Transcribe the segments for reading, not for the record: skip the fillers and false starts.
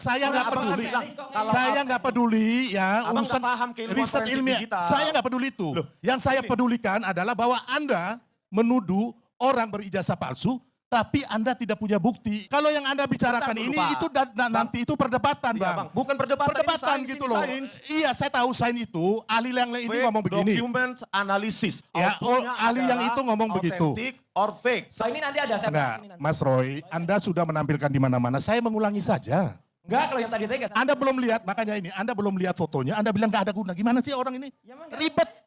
saya nggak peduli. Kalau Saya nggak peduli ya Abang urusan nggak paham keilmuan riset forensik ilmiah. digital. Saya nggak peduli itu. Yang saya pedulikan adalah bahwa Anda menuduh orang berijazah palsu, tapi Anda tidak punya bukti. Kalau yang Anda bicarakan Bentar dulu, ini Pak. itu nanti itu perdebatan, Iya, Bang. Bang. Bukan perdebatan, Perdebatan ini gitu sains, loh. sains. Iya, saya tahu sains itu. Ahli yang ini Fake ngomong begini. document analysis. Ya, Outputnya ahli yang adalah itu ngomong begitu. authentic or fake. So, ini nanti ada saya Enggak, bahas ini nanti. Mas Roy, Anda sudah menampilkan di mana-mana. Saya mengulangi saja. Enggak, kalau yang tadi tadi Anda belum lihat, makanya ini. Anda belum lihat fotonya. Anda bilang nggak ada guna. Gimana sih orang ini? Ya, emang nggak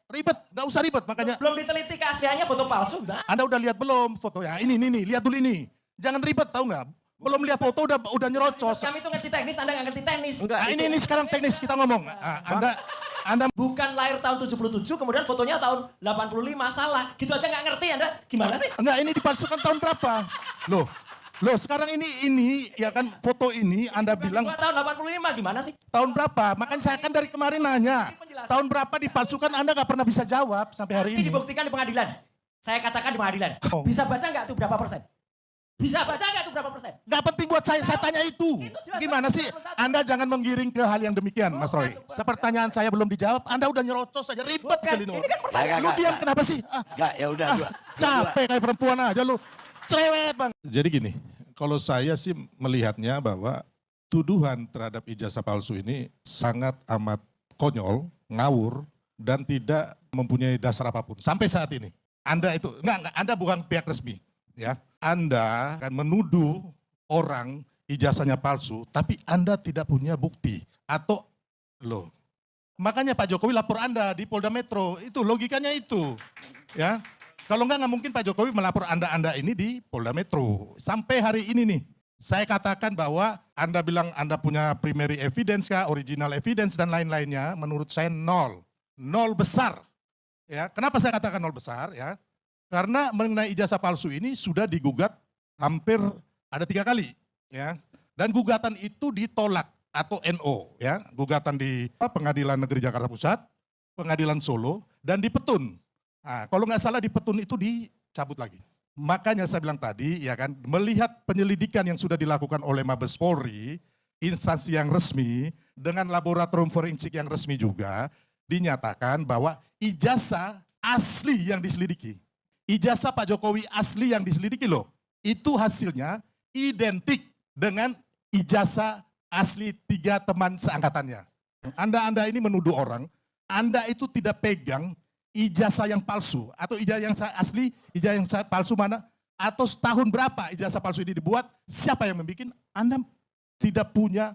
Ribet. Nggak usah ribet. Makanya belum diteliti keasliannya foto palsu, enggak? Anda udah lihat belum fotonya? Ini, lihat dulu ini. Jangan ribet, tahu nggak? Belum lihat foto udah nyerocos. Kami itu ngerti teknis, Anda nggak ngerti teknis. Enggak, Nah, ini sekarang teknis kita ngomong. Anda Bukan lahir tahun 77, kemudian fotonya tahun 85, salah. Gitu aja nggak ngerti Anda. Gimana sih? enggak, ini dipalsukan tahun berapa? Loh, sekarang ini ya kan foto ini Anda bilang Gua tahun 85, gimana sih? tahun berapa? Makanya saya kan dari kemarin nanya. Tahun berapa dipalsukan Anda nggak pernah bisa jawab sampai hari Ini ini. dibuktikan di pengadilan. Saya katakan di pengadilan. Oh. Bisa baca nggak tuh berapa persen? Bisa baca nggak tuh berapa persen? Nggak penting buat saya tanya itu. Itu jelas Gimana sih? 91. Anda jangan menggiring ke hal yang demikian, Mas Roy. Pertanyaan saya belum dijawab, Anda udah nyerocos saja, ribet Bukan, sekali. ini kan pertanyaan. Lu diam kenapa sih? Enggak, ya udah. Capek kayak perempuan aja lu. Cerewet, Bang. Jadi gini, kalau saya sih melihatnya bahwa tuduhan terhadap ijazah palsu ini sangat amat konyol, ngawur, dan tidak mempunyai dasar apapun. Sampai saat ini. Anda itu, enggak, Anda bukan pihak resmi. Ya, Anda kan menuduh orang ijazahnya palsu, tapi Anda tidak punya bukti. Atau, loh, makanya Pak Jokowi lapor Anda di Polda Metro. Itu logikanya itu. Ya, kalau enggak mungkin Pak Jokowi melapor Anda ini di Polda Metro. Sampai hari ini nih, saya katakan bahwa Anda bilang Anda punya primary evidence kah, original evidence dan lain-lainnya, menurut saya nol. Nol besar. Ya, kenapa saya katakan nol besar? Ya, karena mengenai ijazah palsu ini sudah digugat hampir ada 3 kali. Ya, dan gugatan itu ditolak atau NO. Ya, gugatan di Pengadilan Negeri Jakarta Pusat, Pengadilan Solo, dan di Petun. Nah, kalau nggak salah di Petun itu dicabut lagi. Makanya saya bilang tadi, ya kan, melihat penyelidikan yang sudah dilakukan oleh Mabes Polri, instansi yang resmi, dengan laboratorium forensik yang resmi juga, dinyatakan bahwa ijazah asli yang diselidiki. Ijazah Pak Jokowi asli yang diselidiki loh, itu hasilnya identik dengan ijazah asli 3 teman seangkatannya. Anda ini menuduh orang, Anda itu tidak pegang ijazah yang palsu atau ijazah yang asli, ijazah yang palsu mana, atau tahun berapa ijazah palsu ini dibuat, siapa yang membuat, Anda tidak punya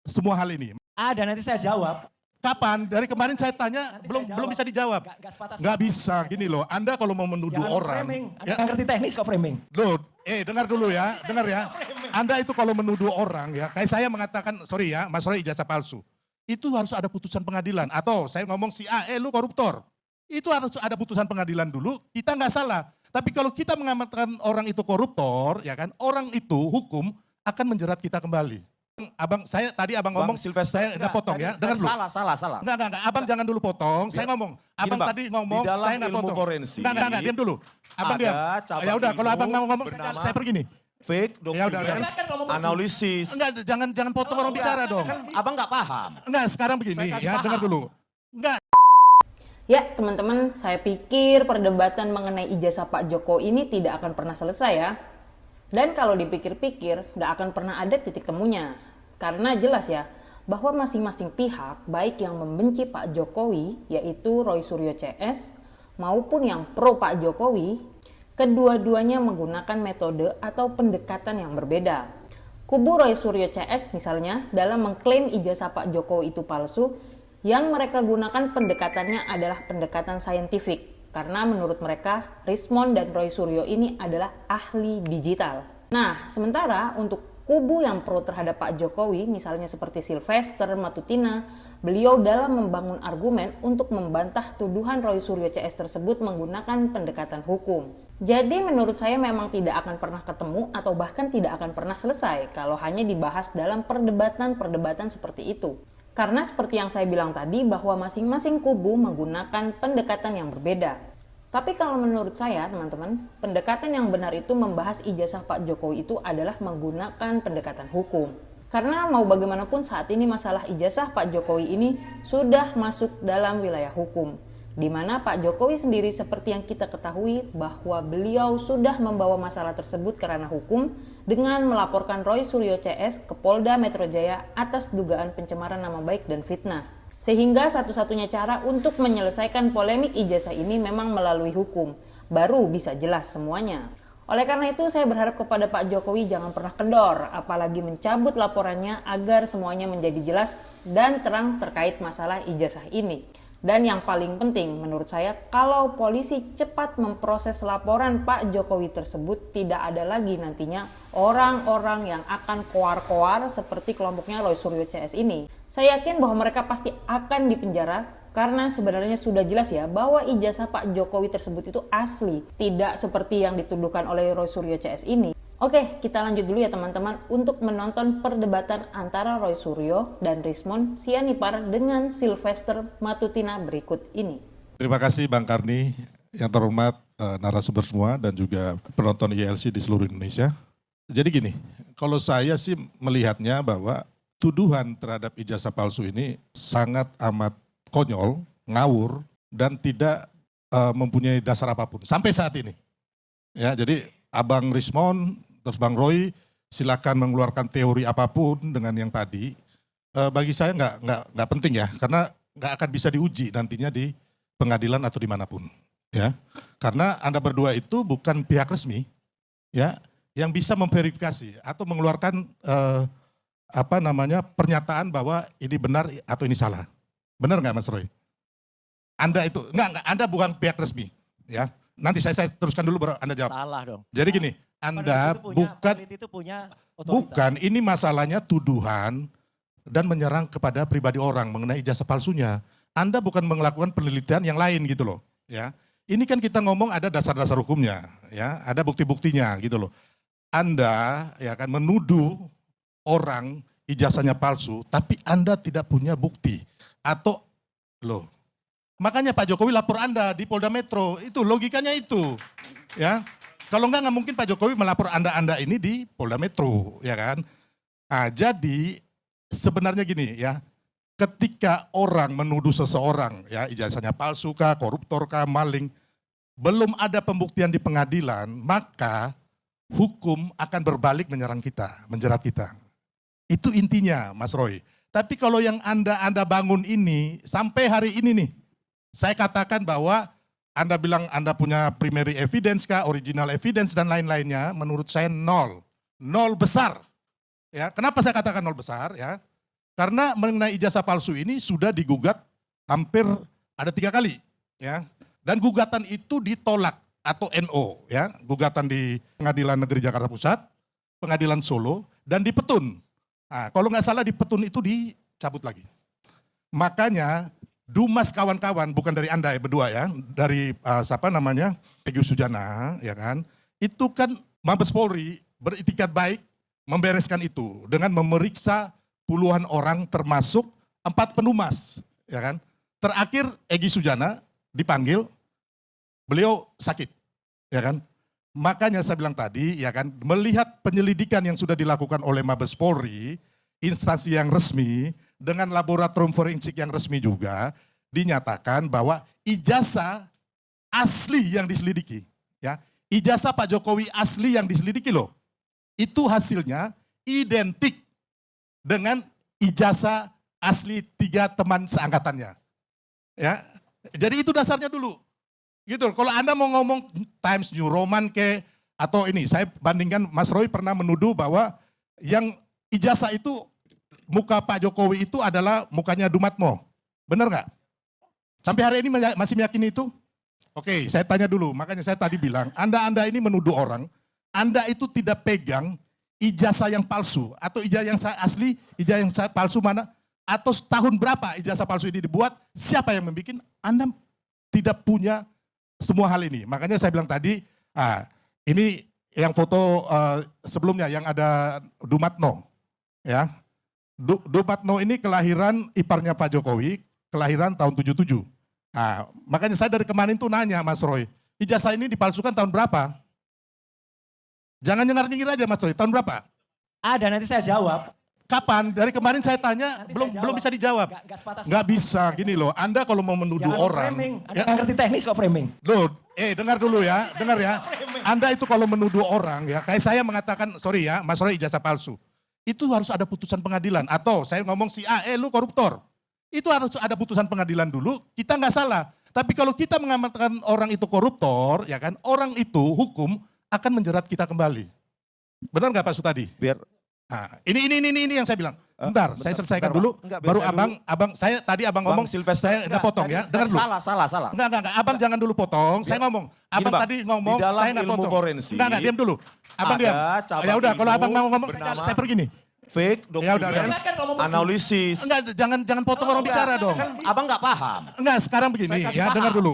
semua hal ini. Ada, nanti saya jawab. Kapan? Dari kemarin saya tanya, Nanti belum saya belum bisa dijawab. Nggak sepatah-sepatah. Nggak bisa, gini loh. Anda kalau mau menuduh Jangan orang, framing. Anda ya, nggak ngerti teknis kok framing. loh, dengar dulu ya, dengar ya. Anda itu kalau menuduh orang ya, kayak saya mengatakan, sorry ya, Mas Roy ijazah palsu. Itu harus ada putusan pengadilan. Atau saya ngomong si A, lu koruptor. Itu harus ada putusan pengadilan dulu, kita nggak salah. Tapi kalau kita mengamatkan orang itu koruptor, ya kan, orang itu hukum akan menjerat kita kembali. Abang, abang ngomong, Silvester, saya nggak potong ya, dengar dulu. Salah. Enggak, abang jangan dulu potong, saya ngomong. Abang Bang, tadi ngomong, di dalam saya nggak ilmu potong. forensik, Enggak, diam dulu. Abang ada diam. cabang Ya udah, kalau ilmu abang mau ngomong, bernama saya pergi nih. Fake Ya udah. document Silakan ngomong dulu. analysis. Enggak, jangan potong orang bicara dong. Kan abang nggak paham. Enggak, sekarang begini, Saya kasih ya paham. dengar dulu. Enggak, Ya, teman-teman, saya pikir perdebatan mengenai ijazah Pak Joko ini tidak akan pernah selesai ya. Dan kalau dipikir-pikir, nggak akan pernah ada titik temunya. Karena jelas ya, bahwa masing-masing pihak, baik yang membenci Pak Jokowi, yaitu Roy Suryo CS, maupun yang pro Pak Jokowi, kedua-duanya menggunakan metode atau pendekatan yang berbeda. Kubu Roy Suryo CS misalnya, dalam mengklaim ijazah Pak Jokowi itu palsu, yang mereka gunakan pendekatannya adalah pendekatan saintifik. Karena menurut mereka, Rismond dan Roy Suryo ini adalah ahli digital. Nah, sementara untuk kubu yang pro terhadap Pak Jokowi, misalnya seperti Sylvester Matutina, beliau dalam membangun argumen untuk membantah tuduhan Roy Suryo CS tersebut menggunakan pendekatan hukum. Jadi menurut saya memang tidak akan pernah ketemu atau bahkan tidak akan pernah selesai kalau hanya dibahas dalam perdebatan-perdebatan seperti itu. Karena seperti yang saya bilang tadi bahwa masing-masing kubu menggunakan pendekatan yang berbeda. Tapi kalau menurut saya teman-teman, pendekatan yang benar itu membahas ijazah Pak Jokowi itu adalah menggunakan pendekatan hukum. Karena mau bagaimanapun saat ini masalah ijazah Pak Jokowi ini sudah masuk dalam wilayah hukum. Di mana Pak Jokowi sendiri seperti yang kita ketahui bahwa beliau sudah membawa masalah tersebut ke ranah hukum dengan melaporkan Roy Suryo CS ke Polda Metro Jaya atas dugaan pencemaran nama baik dan fitnah. Sehingga satu-satunya cara untuk menyelesaikan polemik ijazah ini memang melalui hukum. Baru bisa jelas semuanya. Oleh karena itu saya berharap kepada Pak Jokowi jangan pernah kendor, apalagi mencabut laporannya agar semuanya menjadi jelas dan terang terkait masalah ijazah ini. Dan yang paling penting menurut saya, kalau polisi cepat memproses laporan Pak Jokowi tersebut, tidak ada lagi nantinya orang-orang yang akan koar-koar seperti kelompoknya Roy Suryo CS ini. Saya yakin bahwa mereka pasti akan dipenjara karena sebenarnya sudah jelas ya bahwa ijazah Pak Jokowi tersebut itu asli, tidak seperti yang dituduhkan oleh Roy Suryo CS ini. Oke, kita lanjut dulu ya teman-teman untuk menonton perdebatan antara Roy Suryo dan Rismond Sianipar dengan Sylvester Matutina berikut ini. Terima kasih Bang Karni, yang terhormat narasumber semua dan juga penonton ILC di seluruh Indonesia. Jadi gini, kalau saya sih melihatnya bahwa tuduhan terhadap ijazah palsu ini sangat amat konyol, ngawur, dan tidak mempunyai dasar apapun sampai saat ini. Ya, jadi Abang Rismond, terus Bang Roy, silakan mengeluarkan teori apapun dengan yang tadi. Bagi saya nggak penting ya, karena nggak akan bisa diuji nantinya di pengadilan atau dimanapun. Ya, karena Anda berdua itu bukan pihak resmi, ya, yang bisa memverifikasi atau mengeluarkan pernyataan bahwa ini benar atau ini salah. Benar nggak Mas Roy? Anda itu, enggak, Anda bukan pihak resmi. Ya, nanti saya teruskan dulu baru Anda jawab. Salah dong. Jadi gini, Anda bukan, ini masalahnya tuduhan dan menyerang kepada pribadi orang mengenai ijazah palsunya. Anda bukan melakukan penelitian yang lain gitu loh. Ya, ini kan kita ngomong ada dasar-dasar hukumnya, ya, ada bukti-buktinya gitu loh. Anda ya kan menuduh orang ijazahnya palsu, tapi Anda tidak punya bukti. Atau loh, makanya Pak Jokowi lapor Anda di Polda Metro, itu logikanya itu, ya. Kalau nggak mungkin Pak Jokowi melapor Anda ini di Polda Metro, ya kan. Nah, jadi sebenarnya gini ya, ketika orang menuduh seseorang, ya ijazahnya palsu kah, koruptor kah, maling, belum ada pembuktian di pengadilan, maka hukum akan berbalik menyerang kita, menjerat kita. Itu intinya Mas Roy. Tapi kalau yang Anda bangun ini, sampai hari ini nih, saya katakan bahwa Anda bilang Anda punya primary evidence kah, original evidence dan lain-lainnya, menurut saya nol. Nol besar. Ya, kenapa saya katakan nol besar? Ya, karena mengenai ijazah palsu ini sudah digugat hampir ada 3 kali. Ya, dan gugatan itu ditolak atau NO. Ya, gugatan di Pengadilan Negeri Jakarta Pusat, Pengadilan Solo, dan di Petun. Nah, kalau nggak salah di Petun itu dicabut lagi. Makanya Dumas kawan-kawan, bukan dari Anda ya berdua ya, dari Peggy Sujana ya kan, itu kan Mabes Polri beritikat baik membereskan itu dengan memeriksa puluhan orang termasuk 4 penumas ya kan. Terakhir Egy Sujana dipanggil, beliau sakit ya kan. Makanya saya bilang tadi ya kan, melihat penyelidikan yang sudah dilakukan oleh Mabes Polri, instansi yang resmi, dengan laboratorium forensik yang resmi juga, dinyatakan bahwa ijazah asli yang diselidiki, ya, ijazah Pak Jokowi asli yang diselidiki loh, itu hasilnya identik dengan ijazah asli 3 teman seangkatannya, ya. Jadi itu dasarnya dulu. Gitu. Kalau Anda mau ngomong Times New Roman atau ini, saya bandingkan Mas Roy pernah menuduh bahwa yang ijazah itu muka Pak Jokowi itu adalah mukanya Dumatmo. Benar nggak? Sampai hari ini masih meyakini itu? Oke, saya tanya dulu. Makanya saya tadi bilang, Anda ini menuduh orang, Anda itu tidak pegang ijazah yang palsu atau ijazah yang asli, ijazah yang palsu mana? Atau tahun berapa ijazah palsu ini dibuat? Siapa yang membuat? Anda tidak punya semua hal ini. Makanya saya bilang tadi, ini yang foto sebelumnya yang ada Dumatno, ya. Dumatno ini kelahiran iparnya Pak Jokowi, kelahiran tahun 77. Nah, makanya saya dari kemarin tuh nanya Mas Roy, ijazah ini dipalsukan tahun berapa? Jangan nyengir-nyengir aja Mas Roy, tahun berapa? Ada, nanti saya jawab. Kapan? Dari kemarin saya tanya Nanti belum saya belum jawab. bisa dijawab. Nggak sepatas. Nggak bisa gini loh. Anda kalau mau menuduh Jangan orang, framing. Anda ya, nggak ngerti teknis kok framing. loh, dengar dulu ya, dengar ya. Anda itu kalau menuduh orang ya, kayak saya mengatakan, sorry ya, Mas Roy ijazah palsu. Itu harus ada putusan pengadilan. Atau saya ngomong si A, lu koruptor. Itu harus ada putusan pengadilan dulu, kita nggak salah. Tapi kalau kita mengamankan orang itu koruptor, ya kan, orang itu hukum akan menjerat kita kembali. Benar nggak Pak Sutadi? Biar Nah, ini yang saya bilang. Bentar, saya selesaikan bentar, dulu. Pak. Enggak, biar Baru saya abang, saya tadi abang Bang ngomong, Sylvester, saya nggak potong ya. Dengar dulu. Salah. Enggak. Abang jangan dulu potong. Saya ngomong. Abang Bang, tadi ngomong, di dalam saya nggak ilmu potong. forensik, Enggak, diam dulu. Abang diam. cabang Ya udah, kalau ilmu abang mau ngomong, bernama saya pergi nih. Fake Ya udah, document Silakan kalau mau pergi. analisis. Enggak, jangan potong orang bicara dong. Kan abang nggak paham. Enggak, sekarang begini Saya kasih ya, paham. dengar dulu.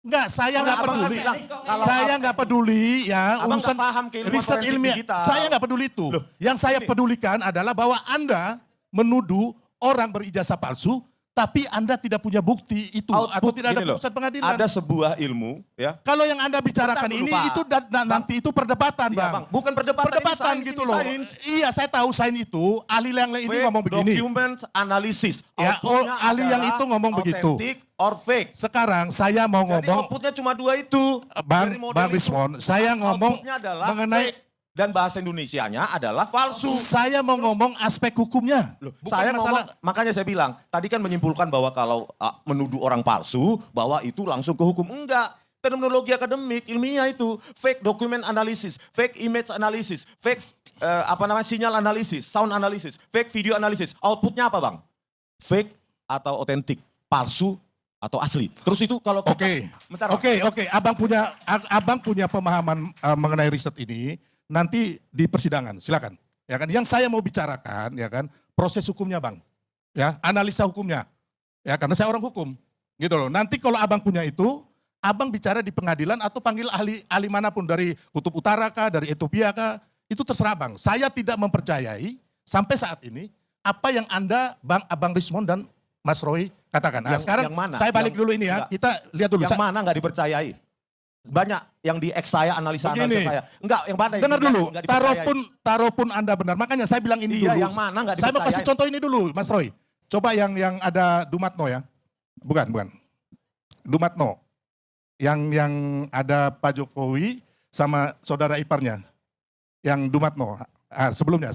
Enggak, saya nggak Abang kan peduli. bilang, kalau Saya nggak peduli ya Abang urusan nggak paham keilmuan riset forensik ilmiah. digital. Saya nggak peduli itu. Loh, Yang saya ini. pedulikan adalah bahwa Anda menuduh orang berijazah palsu, tapi Anda tidak punya bukti itu atau Output tidak ada gini loh, putusan pengadilan. Ada sebuah ilmu ya. Kalau yang Anda bicarakan Bentar dulu, ini Pak. itu nanti itu perdebatan, Iya, Bang. Bang. Bukan perdebatan, Perdebatan ini sains, gitu ini loh. sains. Iya, saya tahu sains itu. Ahli yang lain ini Fake ngomong begini. document analysis. Ya, Outputnya ahli yang adalah itu ngomong begitu. authentic or fake. Sekarang saya mau Jadi ngomong, outputnya cuma dua itu. Bang Dari model Bang itu. Rismon, saya ngomong Outputnya adalah mengenai fake. Dan bahasa Indonesianya adalah palsu. saya mau ngomong aspek hukumnya. Loh, Bukan saya masalah. ngomong, makanya saya bilang, tadi kan menyimpulkan bahwa kalau menuduh orang palsu, bahwa itu langsung ke hukum. Enggak, terminologi akademik, ilmiah itu. Fake document analysis, fake image analysis, fake sinyal analysis, sound analysis, fake video analysis. Outputnya apa Bang? Fake atau otentik, palsu atau asli. Terus itu kalau kita, Oke, bentar, Bang. oke. Abang punya pemahaman mengenai riset ini nanti di persidangan. Silakan. Ya kan. Yang saya mau bicarakan, ya kan, proses hukumnya, Bang. Ya, analisa hukumnya. Ya, karena saya orang hukum. Gitu loh. Nanti kalau abang punya itu, abang bicara di pengadilan atau panggil ahli manapun dari Kutub Utara kah, dari Ethiopia kah, itu terserah Bang. Saya tidak mempercayai sampai saat ini apa yang Anda, Abang Rismon dan Mas Roy katakan. Nah, sekarang yang mana? saya balik dulu ini ya. Enggak. Kita lihat dulu. Yang mana nggak dipercayai? Banyak yang di X saya, analisa Begini. saya. Enggak, yang mana? yang Dengar dulu, nggak dipercayai? taruh pun Anda benar. Makanya saya bilang ini Iya, dulu. yang mana nggak Saya mau kasih dipercayai? contoh ini dulu, Mas Roy. Coba yang ada Dumatno ya. Bukan. Dumatno. Yang ada Pak Jokowi sama saudara iparnya. Yang Dumatno. Sebelumnya.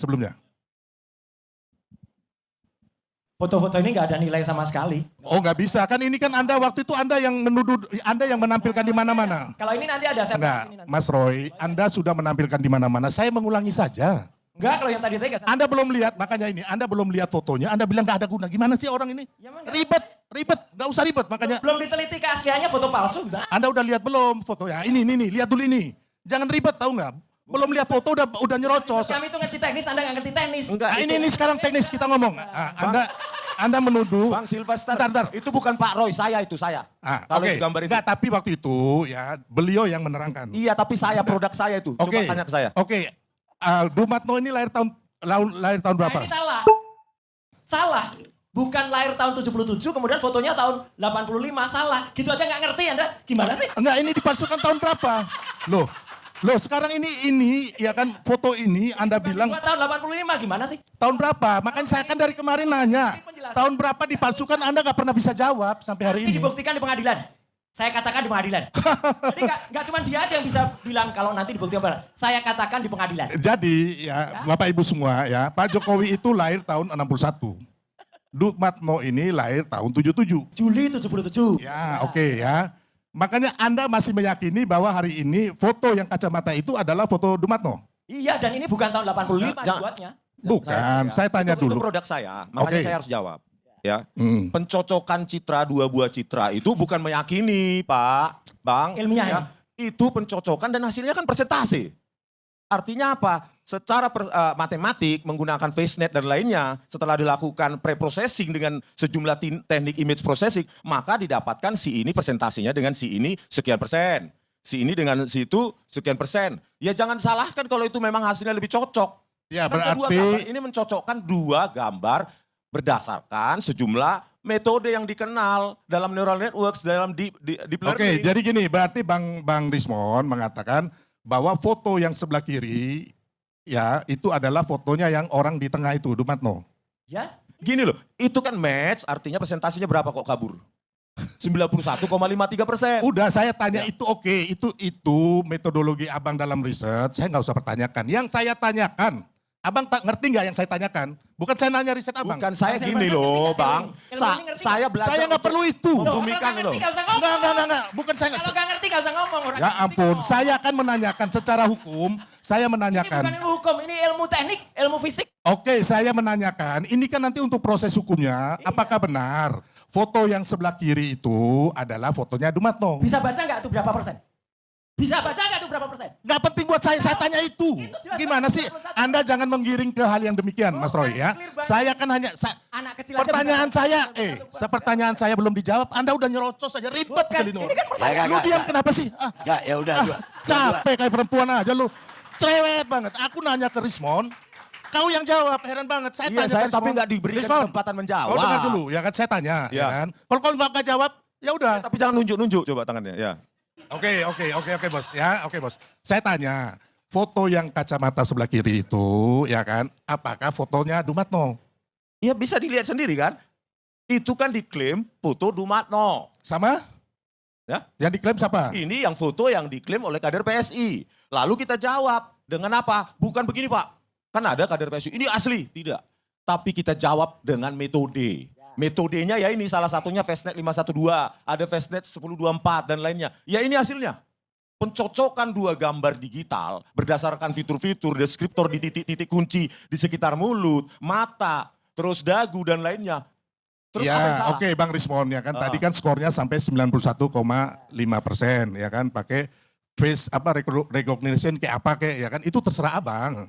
Foto-foto ini nggak ada nilai sama sekali. Oh nggak bisa, kan ini kan Anda waktu itu Anda yang menuduh, Anda yang menampilkan di mana-mana. Kalau ini nanti ada saya Enggak, ini nanti. Mas Roy, Anda sudah menampilkan di mana-mana. Saya mengulangi saja. Enggak, kalau yang tadi nggak saya. Anda belum lihat, makanya ini, Anda belum lihat fotonya, Anda bilang nggak ada guna. Gimana sih orang ini? Ya, emang nggak Ribet, nggak usah ribet. Makanya Belum diteliti keasliannya foto palsu, gimana? Anda udah lihat belum fotonya? Ini, lihat dulu ini. Jangan ribet, tahu nggak? Belum lihat foto udah nyerocos. Kami itu ngerti teknis, Anda nggak ngerti teknis. Enggak, Nah, itu- ini sekarang teknis kita ngomong. Anda menuduh. Bang Sylvester, Bentar. itu bukan Pak Roy, saya. Kalau Oke. itu gambar itu. Enggak, tapi waktu itu ya beliau yang menerangkan. Iya, tapi saya, produk saya itu. Oke. Coba tanya ke saya. Oke. Dumatno ini lahir tahun berapa? Nah, ini salah. Bukan lahir tahun 77, kemudian fotonya tahun 85, salah. Gitu aja nggak ngerti Anda. Gimana sih? Enggak, ini dipalsukan tahun berapa? Loh, sekarang ini ya kan foto ini Anda bilang Bukan tahun 85, gimana sih? tahun berapa? Makanya saya kan dari kemarin nanya. Tahun berapa dipalsukan Anda nggak pernah bisa jawab sampai hari Ini ini. dibuktikan di pengadilan. Saya katakan di pengadilan. Jadi nggak cuma dia aja yang bisa bilang kalau nanti dibuktikan apa. Saya katakan di pengadilan. Jadi ya Bapak Ibu semua ya, Pak Jokowi itu lahir tahun 61. Dumatno ini lahir tahun 77. Juli 77. Ya, oke ya. Makanya Anda masih meyakini bahwa hari ini foto yang kacamata itu adalah foto Dumatno? Iya, dan ini bukan tahun 85 Jangan- dibuatnya. Bukan, saya tanya itu dulu. produk saya, makanya Oke. saya harus jawab. Ya, Hmm. pencocokan citra, dua buah citra itu bukan meyakini, Pak, Bang. Ilmiah ya. Itu pencocokan dan hasilnya kan persentase. Artinya apa? Secara matematik menggunakan FaceNet dan lainnya, setelah dilakukan pre-processing dengan sejumlah teknik image processing, maka didapatkan si ini persentasenya dengan si ini sekian persen. Si ini dengan si itu sekian persen. Ya jangan salahkan kalau itu memang hasilnya lebih cocok. Ya Kan kedua gambar berarti ini mencocokkan dua gambar berdasarkan sejumlah metode yang dikenal dalam neural networks, dalam deep oke, learning. jadi gini, berarti Bang Rismon mengatakan bahwa foto yang sebelah kiri ya itu adalah fotonya yang orang di tengah itu, Dumatno. Ya, Gini loh, itu kan match artinya presentasinya berapa kok kabur? 91,53%. Udah saya tanya itu oke, itu metodologi abang dalam riset, saya nggak usah pertanyakan. Yang saya tanyakan, abang tak ngerti nggak yang saya tanyakan? Bukan saya nanya riset abang. Bukan saya Mas gini Irfan loh ngerti nggak bang, ilmu? Ilmu ini ngerti saya belajar. Saya nggak perlu itu. Membumikan Kalau loh. nggak usah ngomong. Enggak, bukan saya Kalau nggak. nggak ngerti nggak usah ngomong. Orang Ya nggak ngerti ampun, ngomong. saya akan menanyakan secara hukum, saya Ini menanyakan. bukan ilmu hukum, ini ilmu teknik, ilmu fisik. Oke, saya menanyakan, ini kan nanti untuk proses hukumnya, apakah benar foto yang sebelah kiri itu adalah fotonya Dumatno? Bisa baca nggak tuh berapa persen? Bisa baca nggak tuh berapa persen? Gak penting buat saya tanya itu. Itu jelas Gimana banget, sih? 91. Anda jangan menggiring ke hal yang demikian, Mas Bukan, Roy ya. clear banget. Saya kan hanya, Anak kecil aja pertanyaan bisa saya, baca. pertanyaan saya belum dijawab, Anda udah nyerocos aja, ribet Bukan, sekali ini Nur. kan pertanyaan. Lu diam kenapa sih? Enggak, ya udah. Capek kayak perempuan aja lu. Cerewet banget. Aku nanya ke Rismon, kau yang jawab, heran banget. Saya Iya, tanya saya ke tapi Rismon. nggak diberikan Rismon, kesempatan menjawab. kau dengar dulu, ya kan saya tanya, ya Iya. kan. Kalau kau nggak jawab, ya udah. Tapi jangan nunjuk-nunjuk coba tangannya. Ya. Oke bos ya, oke bos. Saya tanya, foto yang kacamata sebelah kiri itu, ya kan, apakah fotonya Dumatno? Ya bisa dilihat sendiri kan. Itu kan diklaim foto Dumatno. Sama? Ya. Yang diklaim siapa? Ini yang foto yang diklaim oleh kader PSI. Lalu kita jawab dengan apa? Bukan begini Pak. Kan ada kader PSI, ini asli. Tidak. Tapi kita jawab dengan metode. Metodenya ya ini salah satunya Fastnet 512, ada Fastnet 1024 dan lainnya. Ya ini hasilnya. Pencocokan dua gambar digital berdasarkan fitur-fitur deskriptor di titik-titik kunci di sekitar mulut, mata, terus dagu dan lainnya. Terus apa yang Ya, salah? oke Bang Rismon ya kan. Tadi kan skornya sampai 91,5% ya kan. Pakai face recognition kayak apa kayak ya kan. Itu terserah Abang.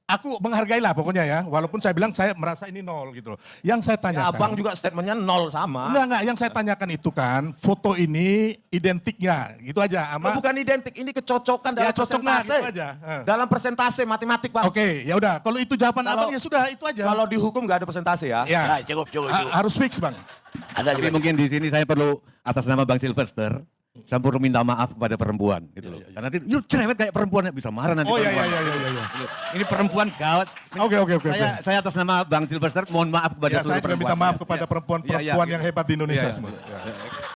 Aku menghargai lah pokoknya ya. Walaupun saya bilang saya merasa ini 0 gitu loh. Yang saya Ya, tanyakan. abang juga statementnya 0 sama. Enggak. Yang saya tanyakan itu kan foto ini identiknya gitu aja. Oh, bukan identik, ini kecocokan dalam Ya cocoknya persentase. gitu aja. Dalam persentase matematik Pak. Oke, ya udah. Kalau itu jawaban Kalau- Abang ya sudah itu aja. Kalau di hukum nggak ada persentase ya. ya Nah, cukup. harus fix Bang. Ada Tapi juga. mungkin di sini saya perlu atas nama Bang Sylvester, saya perlu minta maaf kepada perempuan gitu loh. Karena nanti you cerewet kayak perempuan bisa marah nanti Oh iya. perempuan. Ini perempuan gawat. Oke. Saya atas nama Bang Sylvester mohon maaf kepada Ya, seluruh saya juga perempuan. minta maaf Ya, kepada ya. perempuan-perempuan Ya, yang hebat di Indonesia ya, semua. ya. Ya.